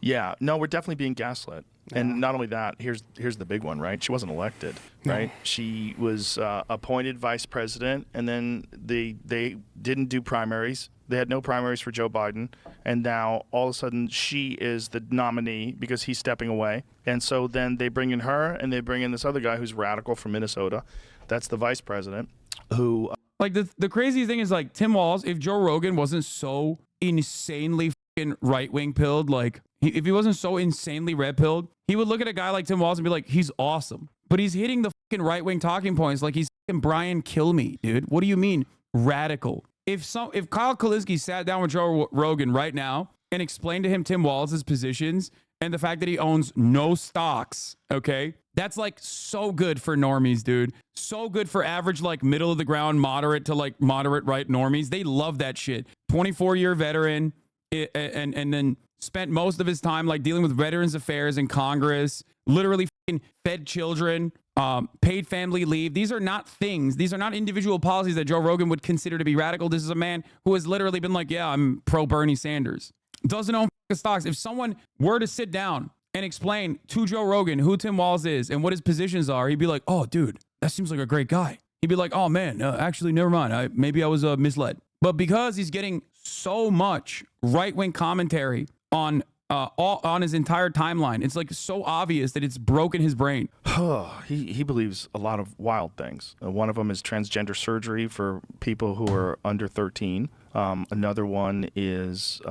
Yeah, no, we're definitely being gaslit. And not only that, here's the big one, right? She wasn't elected, right? She was appointed vice president, and then they didn't do primaries. They had no primaries for Joe Biden, and now all of a sudden she is the nominee because he's stepping away. And so then they bring in her, and they bring in this other guy who's radical from Minnesota. That's the vice president, who... Like, the crazy thing is, like, Tim Walz, if Joe Rogan wasn't so insanely fucking right-wing pilled, like, if he wasn't so insanely red-pilled, he would look at a guy like Tim Walz and be like, he's awesome. But he's hitting the fucking right-wing talking points like he's fucking Brian Kilmeade, dude. What do you mean radical? If Kyle Kalinske sat down with Joe Rogan right now and explained to him Tim Walz's positions and the fact that he owns no stocks, okay, that's like so good for normies, dude. So good for average, like middle of the ground, moderate to like moderate right normies. They love that shit. 24-year veteran, and then spent most of his time like dealing with Veterans Affairs in Congress, literally fed children, paid family leave. These are not things. These are not individual policies that Joe Rogan would consider to be radical. This is a man who has literally been like, yeah, I'm pro Bernie Sanders. Doesn't own stocks. If someone were to sit down and explain to Joe Rogan who Tim Walz is and what his positions are, he'd be like, oh, dude, that seems like a great guy. He'd be like, oh, man, actually, never mind. Maybe I was misled. But because he's getting so much right-wing commentary on his entire timeline, it's like so obvious that it's broken his brain. He believes a lot of wild things. One of them is transgender surgery for people who are under 13. Another one is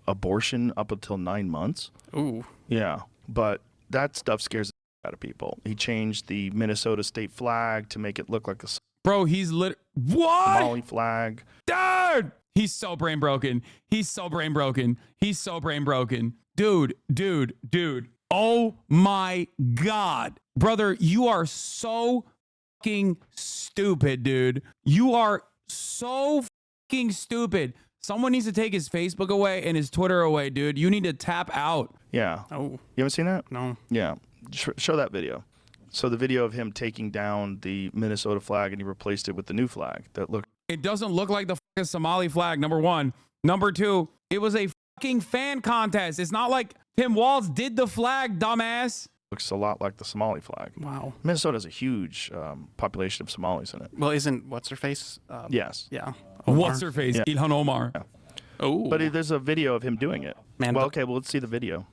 abortion up until 9 months. Ooh. Yeah, but that stuff scares the out of people. He changed the Minnesota state flag to make it look like a Bro, he's what? Somali flag. Dude! He's so brain broken. He's so brain broken. He's so brain broken. Dude. Oh my God. Brother, you are so fucking stupid, dude. You are so fucking stupid. Someone needs to take his Facebook away and his Twitter away, dude. You need to tap out. Yeah. Oh. You haven't seen that? No. Yeah. Show that video. So the video of him taking down the Minnesota flag and he replaced it with the new flag that looked. It doesn't look like the fucking Somali flag, number one. Number two, it was a fucking fan contest. It's not like Tim Walz did the flag, dumbass. Looks a lot like the Somali flag. Wow. Minnesota has a huge population of Somalis in it. Well, isn't what's her face? Yes. Yeah. What's her face? Yeah. Ilhan Omar. Yeah. Oh. But there's a video of him doing it. Man, well, okay, well, let's see the video.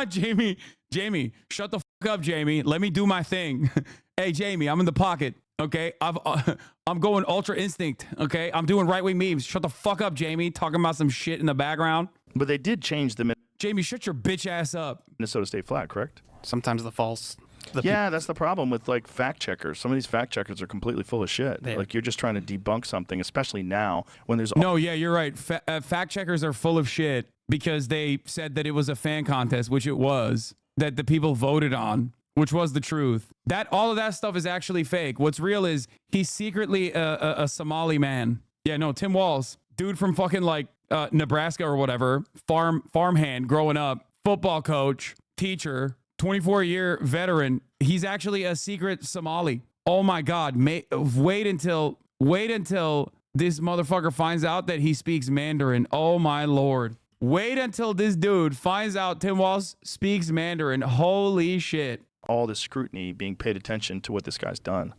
Jamie, shut the fuck up, Jamie. Let me do my thing. Hey, Jamie, I'm in the pocket. Okay, I'm going ultra instinct. Okay, I'm doing right wing memes. Shut the fuck up, Jamie. Talking about some shit in the background. But they did change the Jamie, shut your bitch ass up. Minnesota state flag, correct? Sometimes the false. Yeah, that's the problem with like fact checkers. Some of these fact checkers are completely full of shit. Like you're just trying to debunk something, especially now when there's. No, yeah, you're right. Fact checkers are full of shit because they said that it was a fan contest, which it was, that the people voted on, which was the truth. That all of that stuff is actually fake. What's real is he's secretly a Somali man. Yeah, no, Tim Walz, dude from fucking like Nebraska or whatever, farmhand growing up, football coach, teacher, 24-year veteran. He's actually a secret Somali. Oh my God. Wait until this motherfucker finds out that he speaks Mandarin. Oh my Lord. Wait until this dude finds out Tim Walz speaks Mandarin. Holy shit. All this scrutiny being paid attention to what this guy's done.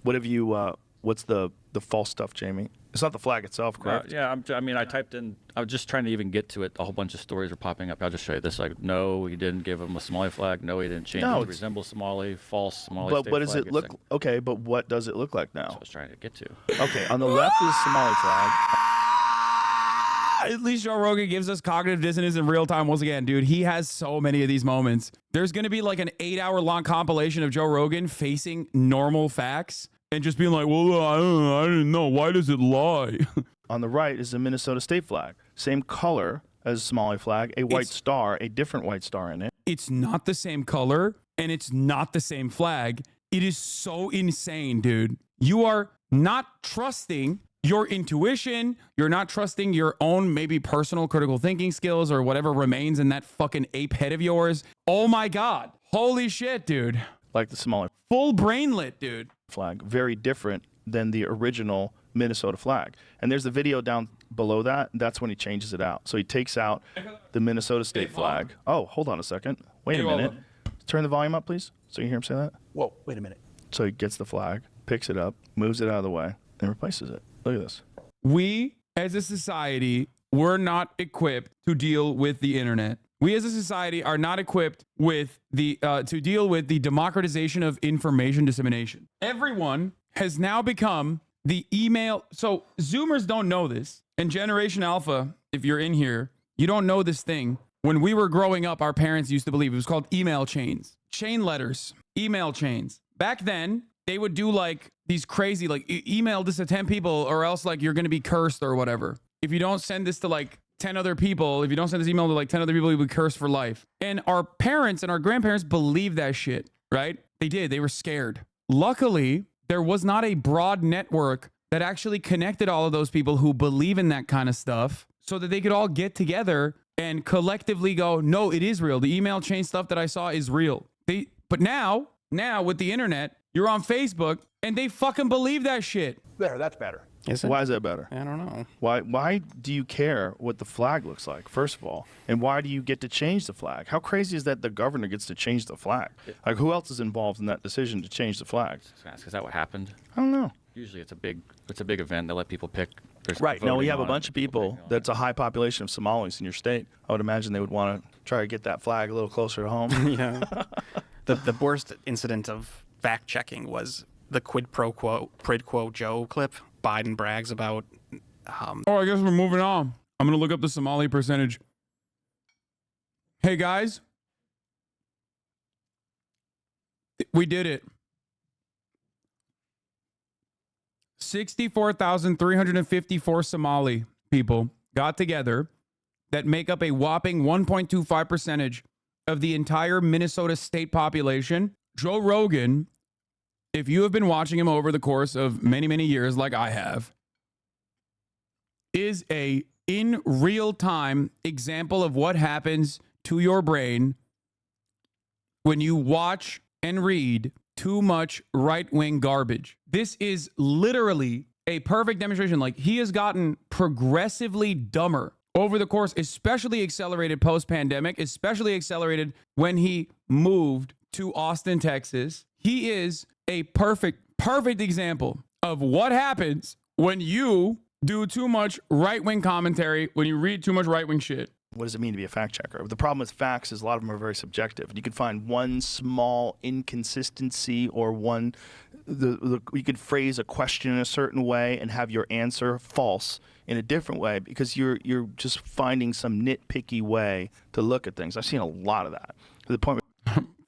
What have you, what's the false stuff, Jamie? It's not the flag itself, correct? Yeah, I mean, I typed in, I was just trying to even get to it. A whole bunch of stories were popping up. I'll just show you this. Like, no, he didn't give him a Somali flag. No, he didn't change it to resemble Somali. False Somali But state what does flag. it look, okay, but what does it look like now? That's what I was trying to get to. Okay, on the left is Somali flag. At least Joe Rogan gives us cognitive dissonance in real time once again, dude. He has so many of these moments. There's going to be like an 8-hour-long compilation of Joe Rogan facing normal facts and just being like, well, I didn't know. Why does it lie? On the right is the Minnesota state flag. Same color as Somali flag, a white star, a different white star in it. It's not the same color and it's not the same flag. It is so insane, dude. You are not trusting your intuition. You're not trusting your own maybe personal critical thinking skills or whatever remains in that fucking ape head of yours. Oh my God. Holy shit, dude. Like the Somali full brainlet, dude. Flag. Very different than the original Minnesota flag. And there's the video down below that, that's when he changes it out. So he takes out the Minnesota state flag. Oh, hold on a second. Wait a minute. Turn the volume up, please, so you hear him say that. Whoa, wait a minute. So he gets the flag, picks it up, moves it out of the way, and replaces it. Look at this. We, as a society, we're not equipped to deal with the internet. We as a society are not equipped with to deal with the democratization of information dissemination. Everyone has now become the email. So Zoomers don't know this. And Generation Alpha, if you're in here, you don't know this thing. When we were growing up, our parents used to believe it was called email chains. Chain letters, email chains. Back then, they would do like these crazy, like email this to 10 people or else like you're going to be cursed or whatever. If you don't send this to like 10 other people, if you don't send this email to like 10 other people, you'll be cursed for life. And our parents and our grandparents believed that shit, right? They did. They were scared. Luckily, there was not a broad network that actually connected all of those people who believe in that kind of stuff so that they could all get together and collectively go, no, it is real. The email chain stuff that I saw is real. But now with the internet, you're on Facebook and they fucking believe that shit. There, that's better. Is it? Why is that better? I don't know. Why do you care what the flag looks like, first of all? And why do you get to change the flag? How crazy is that the governor gets to change the flag? Like, who else is involved in that decision to change the flag? Is that what happened? I don't know. Usually it's a big event. They let people pick. There's Right. No, we voting have a on it, bunch of people picking on it. that's a high population of Somalis in your state. I would imagine they would want to try to get that flag a little closer to home. Yeah. The worst incident of fact checking was the quid pro quo Joe clip. Biden brags about. Oh, I guess we're moving on. I'm going to look up the Somali percentage. Hey, guys. We did it. 64,354 Somali people got together that make up a whopping 1.25% of the entire Minnesota state population. Joe Rogan, if you have been watching him over the course of many, many years like I have, is a in real time example of what happens to your brain when you watch and read too much right-wing garbage. This is literally a perfect demonstration. Like, he has gotten progressively dumber over the course, especially accelerated post-pandemic, especially accelerated when he moved to Austin, Texas. He is a perfect example of what happens when you do too much right-wing commentary, when you read too much right-wing shit. What does it mean to be a fact checker? The problem with facts is a lot of them are very subjective. You could find one small inconsistency or you could phrase a question in a certain way and have your answer false in a different way because you're just finding some nitpicky way to look at things. I've seen a lot of that. To the point where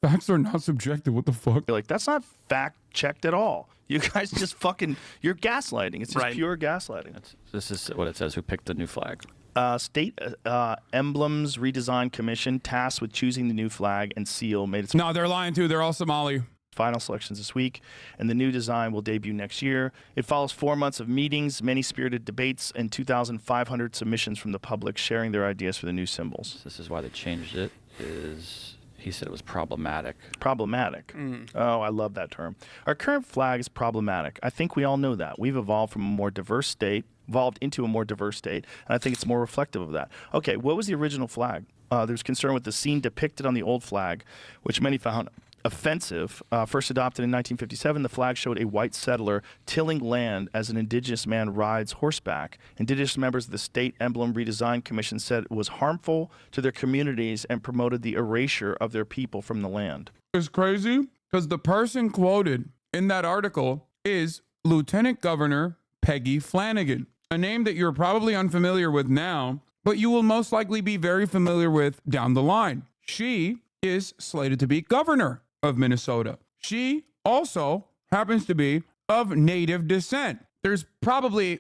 Facts are not subjective. What the fuck? you're like, that's not fact checked at all. You guys just you're gaslighting. It's just Right. pure gaslighting. This is what it says. Who picked the new flag? State Emblems Redesign Commission tasked with choosing the new flag and seal made its No, they're lying too. They're all Somali. final selections this week, and the new design will debut next year. It follows 4 months of meetings, many spirited debates, and 2,500 submissions from the public sharing their ideas for the new symbols. This is why they changed it. He said it was problematic. Problematic. Oh, I love that term. Our current flag is problematic. I think we all know that. We've evolved into a more diverse state, and I think it's more reflective of that. Okay, what was the original flag? There's concern with the scene depicted on the old flag, which many found offensive. First adopted in 1957, the flag showed a white settler tilling land as an indigenous man rides horseback. Indigenous members of the State Emblem Redesign Commission said it was harmful to their communities and promoted the erasure of their people from the land. It's crazy because the person quoted in that article is Lieutenant Governor Peggy Flanagan, a name that you're probably unfamiliar with now, but you will most likely be very familiar with down the line. She is slated to be governor of Minnesota. She also happens to be of Native descent. There's probably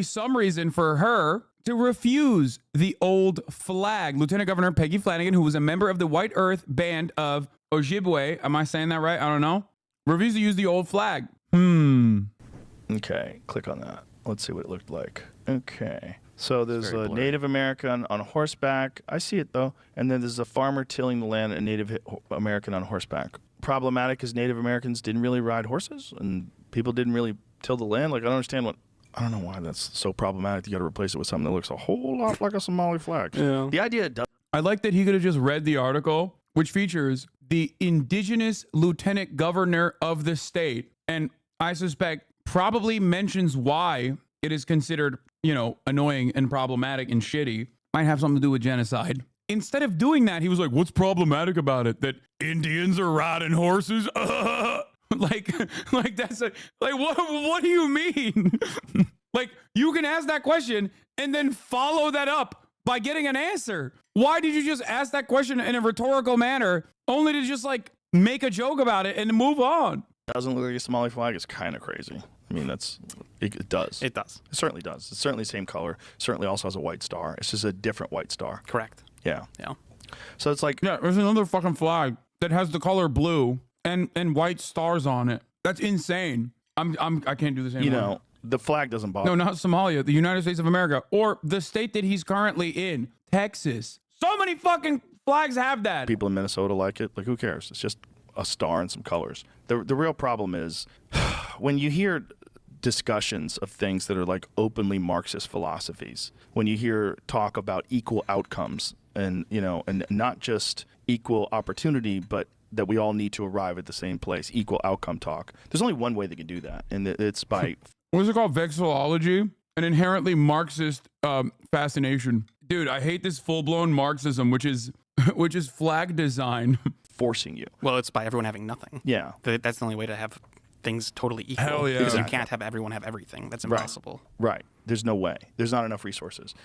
some reason for her to refuse the old flag. Lieutenant Governor Peggy Flanagan, who was a member of the White Earth Band of Ojibwe, am I saying that right? I don't know. Refused to use the old flag. Okay, click on that. Let's see what it looked like. Okay. So there's very a blurry. Native American on horseback. I see it, though. And then there's a farmer tilling the land, a Native American on horseback. Problematic is Native Americans didn't really ride horses, and people didn't really till the land. Like, I don't understand I don't know why that's so problematic. You got to replace it with something that looks a whole lot like a Somali flag. Yeah. The idea does. I like that he could have just read the article, which features the indigenous lieutenant governor of the state, and I suspect probably mentions why it is considered, annoying and problematic and shitty. Might have something to do with genocide. Instead of doing that, he was like, what's problematic about it? That Indians are riding horses? Like that's what do you mean? Like, you can ask that question and then follow that up by getting an answer. Why did you just ask that question in a rhetorical manner only to just like make a joke about it and move on? Doesn't look like a Somali flag. It's kind of crazy. I mean, it does. It does. It certainly does. It's certainly the same color. Certainly also has a white star. It's just a different white star. Correct. Yeah. Yeah. So it's like, Yeah, there's another fucking flag that has the color blue and white stars on it. That's insane. I can't do this anymore. the flag doesn't bother. No, not Somalia, the United States of America, or the state that he's currently in, Texas. So many fucking flags have that. People in Minnesota like it. Like, who cares? It's just a star and some colors. The real problem is when you hear discussions of things that are like openly Marxist philosophies, when you hear talk about equal outcomes and not just equal opportunity, but that we all need to arrive at the same place, equal outcome talk. There's only one way they can do that, and it's by What's it called? Vexillology? An inherently Marxist fascination. Dude, I hate this full-blown Marxism, which is flag design. forcing you. Well, it's by everyone having nothing. Yeah. That's the only way to have things totally equal. Hell yeah. Because you Exactly. can't have everyone have everything. That's impossible. Right. There's no way. There's not enough resources.